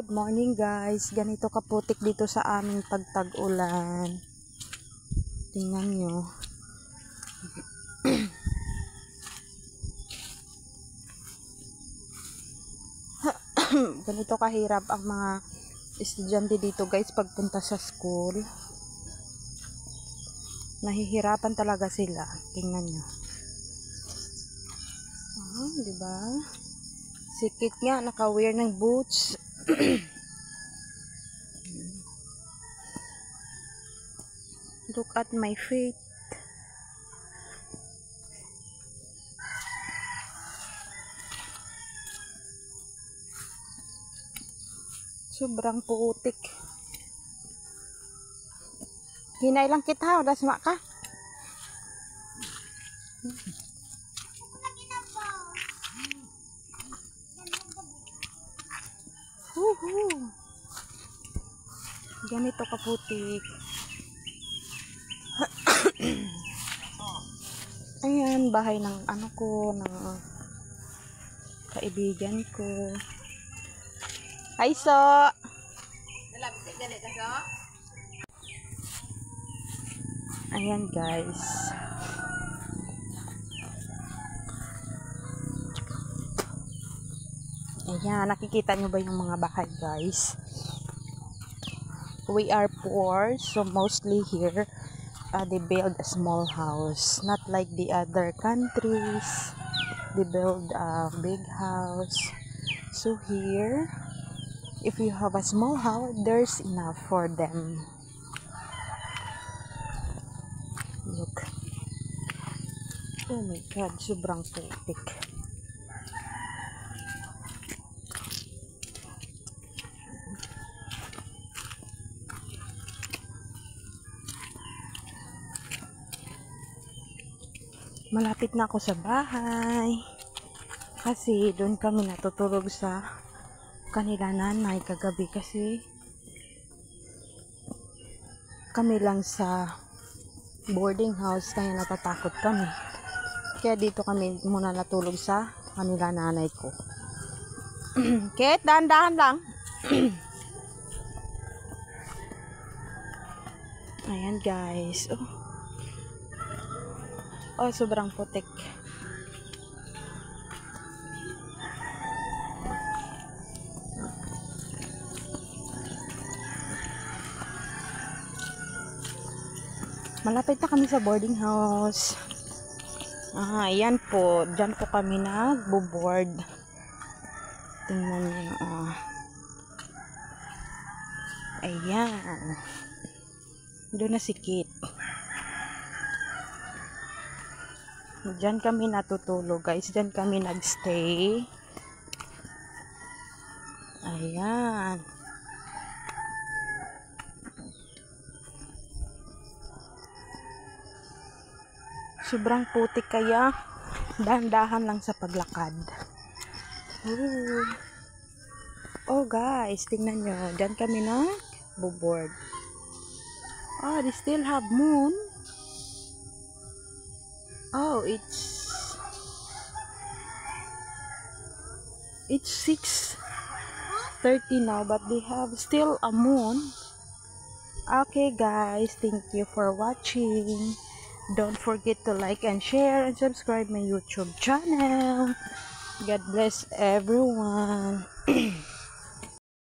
Good morning guys. Ganito kaputik dito sa aming pagtag-ulan. Tingnan nyo. Ganito kahirap ang mga estudyante dito guys pagpunta sa school. Nahihirapan talaga sila. Tingnan nyo. Diba? Sikit nga, naka-wear ng boots. Look at my feet. Sobrang putik. Hinay lang kita, udas mak ka. Ganito kaputik. Ayan, bahay ng ano ko, ng kaibigan ko. Hi, So! Ayan, guys. Ayan, nakikita nyo ba yung mga bahay, guys? We are poor, so mostly here, they build a small house. Not like the other countries, they build a big house. So here, if you have a small house, there's enough for them. Look. Oh my God, sobrang putik. Malapit na ako sa bahay. Kasi doon kami natutulog sa kanila nanay kagabi kasi kami lang sa boarding house kaya natatakot kami. Kaya dito kami muna natulog sa kanila nanay ko. Kate, dahan-dahan lang. Ayan guys. Oh, sobrang putik. Malapit na kami sa boarding house. Ayan po. Diyan po kami nagbo-board. Tingnan nyo. Ayan. Doon na si Kate. Diyan kami natutulog guys. Diyan kami nagstay. Ayan. Sobrang putik kaya dahan-dahan lang sa paglakad. Oh guys, tingnan nyo. Diyan kami nagbo-board. They still have moon. Oh, it's 6:30 now, but they have still a moon. Okay guys, thank you for watching. Don't forget to like and share and subscribe my YouTube channel. God bless everyone.